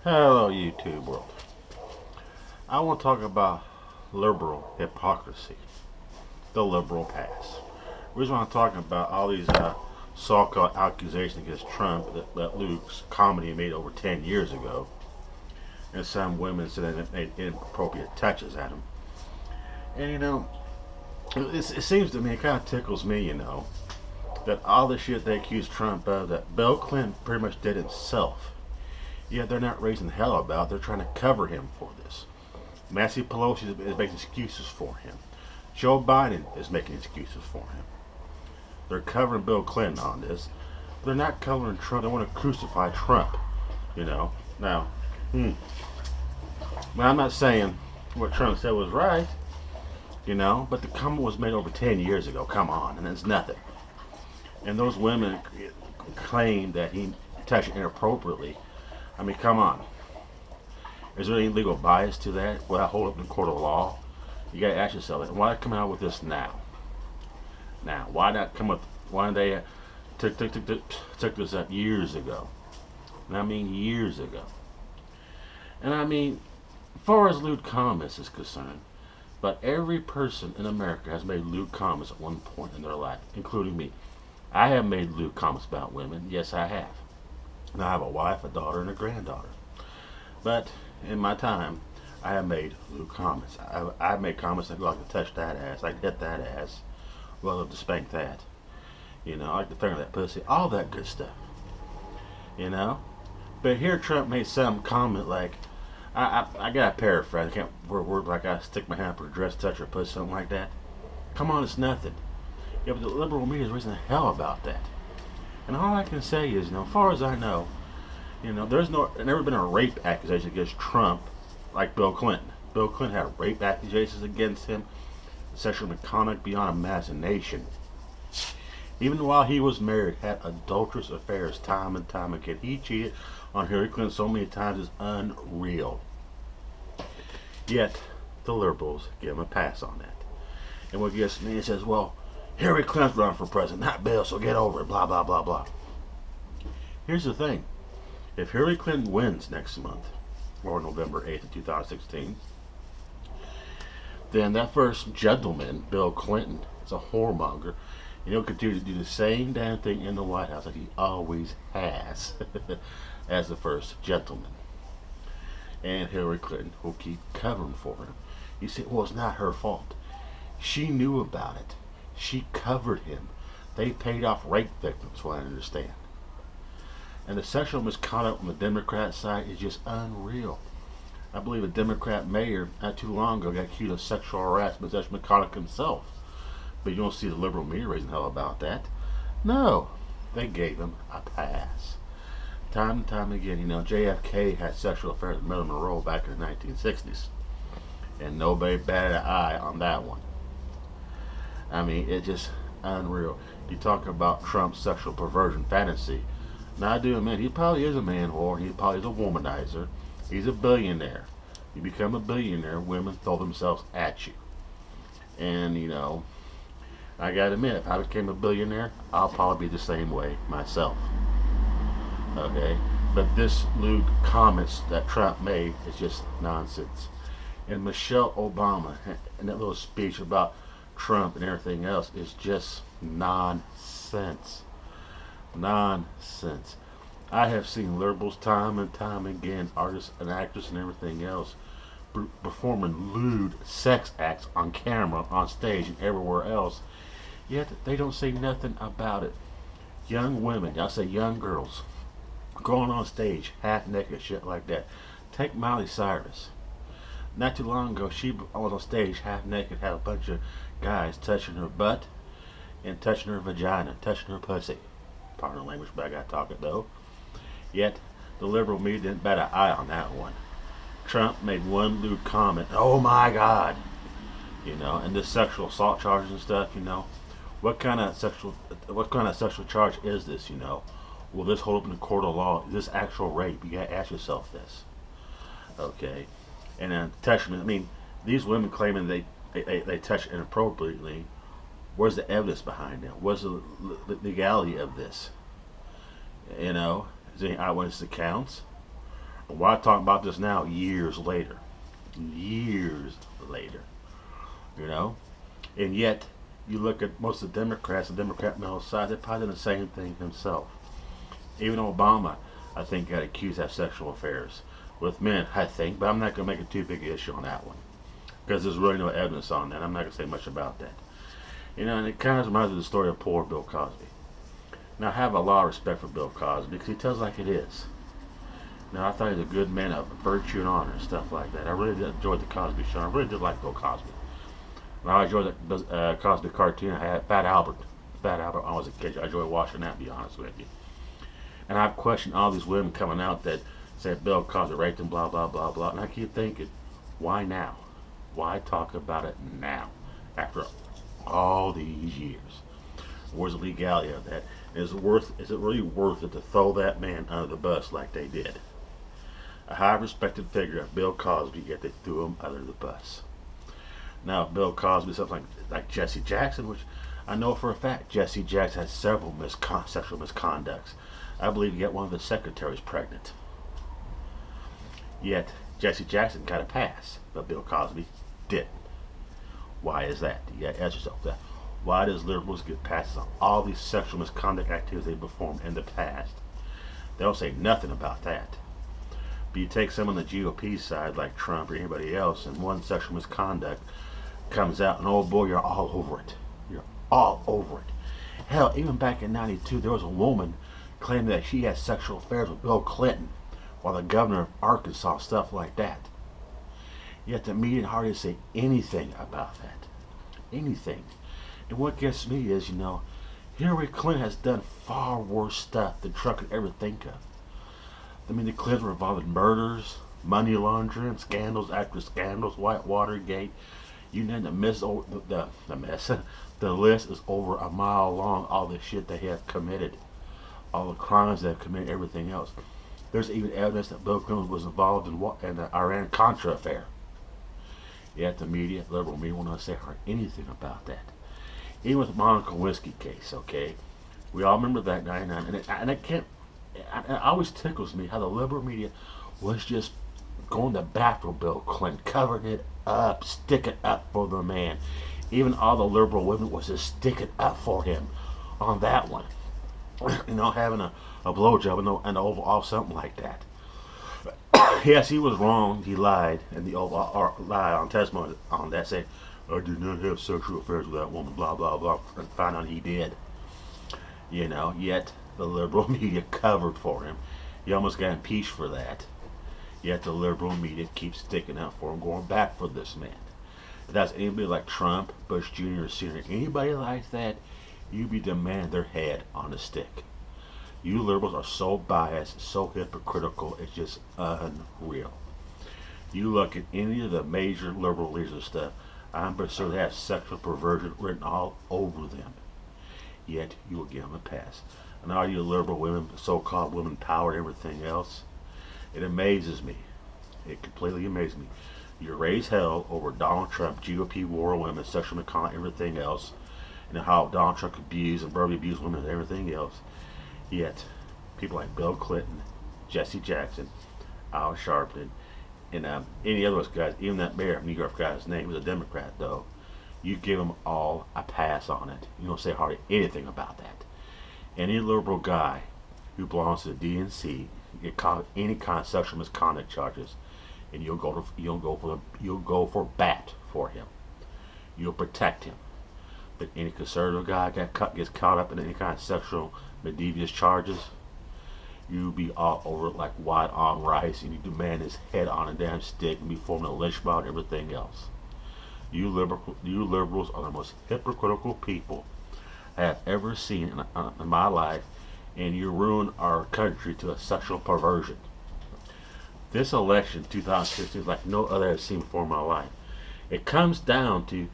Hello, YouTube world. I want to talk about liberal hypocrisy, the liberal past. The reason why I'm talking about all these so-called accusations against Trump that Luke's comedy made over 10 years ago, and some women said that it made inappropriate touches at him. And it seems to me, it kind of tickles me, that all the shit they accuse Trump of, that Bill Clinton pretty much did himself. Yet they're not raising hell about. They're trying to cover him for this. Nancy Pelosi is making excuses for him. Joe Biden is making excuses for him. They're covering Bill Clinton on this. They're not covering Trump. They want to crucify Trump. Now, I'm not saying what Trump said was right. But the comment was made over 10 years ago. Come on, and it's nothing. And those women claim that he touched inappropriately. I mean, come on. Is there any legal bias to that? Will I hold up in the court of law? You got to ask yourself, why not come out with this now? Now, why not come up? Why they took this up years ago? And I mean years ago. And I mean, as far as lewd comments is concerned, but every person in America has made lewd comments at one point in their life, including me. I have made lewd comments about women. Yes, I have. And I have a wife, a daughter, and a granddaughter. But in my time, I have made lewd comments. I've made comments like, I like to touch that ass, I like to hit that ass, well, I love to spank that. I like to finger that pussy, all that good stuff. But here Trump made some comment like, I gotta paraphrase, I can't word like I stick my hand up her dress, touch her pussy, something like that. Come on, it's nothing. Yeah, but the liberal media is raising hell about that. And all I can say is, as far as I know, there's never been a rape accusation against Trump like Bill Clinton. Bill Clinton had rape accusations against him, sexual misconduct beyond imagination. Even while he was married, had adulterous affairs time and time again. He cheated on Hillary Clinton so many times it's unreal. Yet the liberals give him a pass on that. And what gets me, it says, well, Hillary Clinton's running for president, not Bill, so get over it, blah, blah, blah, blah. Here's the thing. If Hillary Clinton wins next month, or November 8th of 2016, then that first gentleman, Bill Clinton, is a whoremonger, and he'll continue to do the same damn thing in the White House that he always has as the first gentleman. And Hillary Clinton will keep covering for him. You say, well, it's not her fault. She knew about it. She covered him. They paid off rape victims, what I understand. And the sexual misconduct on the Democrat side is just unreal. I believe a Democrat mayor not too long ago got accused of sexual harassment, sexual misconduct himself. But you don't see the liberal media raising hell about that. No, they gave him a pass. Time and time again, JFK had sexual affairs with Marilyn Monroe back in the 1960s. And nobody batted an eye on that one. I mean, it's just unreal. You talk about Trump's sexual perversion fantasy. Now, I do admit, he probably is a man whore. He probably is a womanizer. He's a billionaire. You become a billionaire, women throw themselves at you. And, I gotta admit, if I became a billionaire, I'll probably be the same way myself. Okay? But this lewd comments that Trump made is just nonsense. And Michelle Obama, and that little speech about Trump and everything else is just nonsense. Nonsense. I have seen liberals time and time again, artists and actors and everything else, performing lewd sex acts on camera, on stage, and everywhere else. Yet they don't say nothing about it. Young women, I say young girls, going on stage half naked, shit like that. Take Miley Cyrus. Not too long ago, she was on stage half naked, had a bunch of guys touching her butt and touching her vagina, touching her pussy. Pardon the language, but I gotta talk it though. Yet the liberal media didn't bat an eye on that one. Trump made one lewd comment. Oh my God, and this sexual assault charges and stuff. What kind of sexual charge is this? Will this hold up in the court of law? Is this actual rape? You gotta ask yourself this. Okay, and then touching. I mean, these women claiming they touch inappropriately. Where's the evidence behind it? What's the legality of this? Is there any eyewitness accounts? Why talk about this now? Years later, years later, you know. And yet, you look at most of the Democrats, the Democrat male side, they're probably doing the same thing himself. Even Obama, I think, got accused of sexual affairs with men, I think, but I'm not going to make a too big issue on that one because there's really no evidence on that. I'm not going to say much about that. And it kind of reminds me of the story of poor Bill Cosby. Now, I have a lot of respect for Bill Cosby because he tells it like it is. Now, I thought he was a good man of virtue and honor and stuff like that. I really did enjoy the Cosby Show. I really did like Bill Cosby. Now, I enjoyed the Cosby cartoon. I had Fat Albert. Fat Albert, when I was a kid. I enjoyed watching that, to be honest with you. And I've questioned all these women coming out that say Bill Cosby raped him, blah, blah, blah, blah. And I keep thinking, why now? Why talk about it now? After all these years. Where's the legality of that? Is it really worth it to throw that man under the bus like they did? A high respected figure of Bill Cosby, yet they threw him under the bus. Now, Bill Cosby, something like Jesse Jackson, which I know for a fact Jesse Jackson had several sexual misconducts. I believe he got one of his secretaries pregnant. Yet, Jesse Jackson got a pass, but Bill Cosby didn't. Why is that? You gotta ask yourself that. Why does liberals get passes on all these sexual misconduct activities they performed in the past? They don't say nothing about that. But you take someone on the GOP side like Trump or anybody else and one sexual misconduct comes out and oh boy, you're all over it. You're all over it. Hell, even back in 92 there was a woman claiming that she had sexual affairs with Bill Clinton while the governor of Arkansas, stuff like that. Yet the media hardly say anything about that. Anything. And what gets me is, Hillary Clinton has done far worse stuff than Trump could ever think of. I mean, the Clintons were involved in murders, money laundering, scandals after scandals, Watergate. You name the mess. The mess. The list is over a mile long. All the shit they have committed, all the crimes they have committed, everything else. There's even evidence that Bill Clinton was involved in the Iran-Contra affair. Yet the media, liberal media, will not say anything about that. Even with the Monica Lewinsky case, okay? We all remember that 99, and it always tickles me how the liberal media was just going to bat for Bill Clinton, covering it up, sticking up for the man. Even all the liberal women was just sticking up for him on that one. Having a blowjob in the Oval Office, something like that. Yes, he was wrong. He lied, and the Oval lied on testimony on that, saying, "I did not have sexual affairs with that woman." Blah blah blah. And found out he did. Yet the liberal media covered for him. He almost got impeached for that. Yet the liberal media keeps sticking up for him, going back for this man. If that's anybody like Trump, Bush Jr., or Sr., anybody like that, you be demanding their head on a stick. You liberals are so biased, so hypocritical, it's just unreal. You look at any of the major liberal leaders and stuff, I'm pretty sure they have sexual perversion written all over them. Yet you will give them a pass. And all you liberal women, so-called women power and everything else, it amazes me. It completely amazes me. You raise hell over Donald Trump, GOP war on women, sexual misconduct, everything else, and how Donald Trump abused and verbally abused women and everything else. Yet, people like Bill Clinton, Jesse Jackson, Al Sharpton, and any other guys, even that mayor of New York guy's name was a Democrat though, you give them all a pass on it. You don't say hardly anything about that. Any liberal guy who belongs to the DNC get caught any kind of sexual misconduct charges, and you'll go for bat for him. You'll protect him. But any conservative guy gets caught up in any kind of sexual devious charges, you be all over it like white on rice, and you demand his head on a damn stick and be forming a lynch mob and everything else. You liberals are the most hypocritical people I have ever seen in my life, and you ruin our country to a sexual perversion. This election, 2015, is like no other I've seen before in my life. It comes down to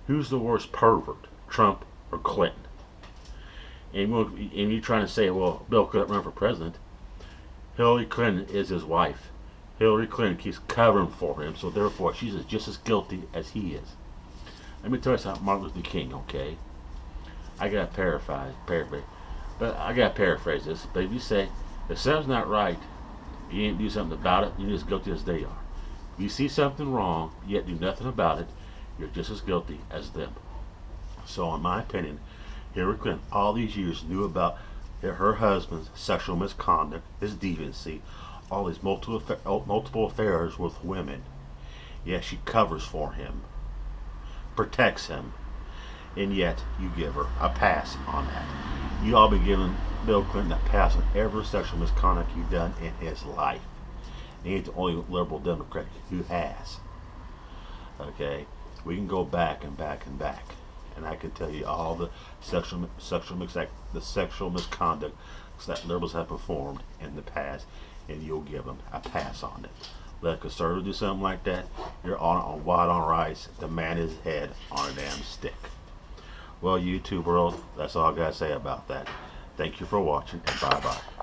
who's the worst pervert, Trump or Clinton. And you're trying to say, well, Bill couldn't run for president. Hillary Clinton is his wife. Hillary Clinton keeps covering for him, so therefore she's just as guilty as he is. Let me tell you something, Martin Luther King, okay? I gotta paraphrase this. But if you say, if something's not right, You ain't do something about it, you're as guilty as they are. If you see something wrong, yet do nothing about it, you're just as guilty as them. So, in my opinion, Hillary Clinton, all these years, knew about her husband's sexual misconduct, his deviancy, all these multiple affairs with women. Yet she covers for him, protects him, and yet you give her a pass on that. You all be giving Bill Clinton a pass on every sexual misconduct you've done in his life. He ain't the only liberal Democrat who has. Okay, we can go back and back and back, and I can tell you all the sexual misconduct that liberals have performed in the past, and you'll give them a pass on it. Let a conservative do something like that, you're on white on rice, the man is head on a damn stick. Well, YouTube world, that's all I gotta say about that. Thank you for watching, and bye bye.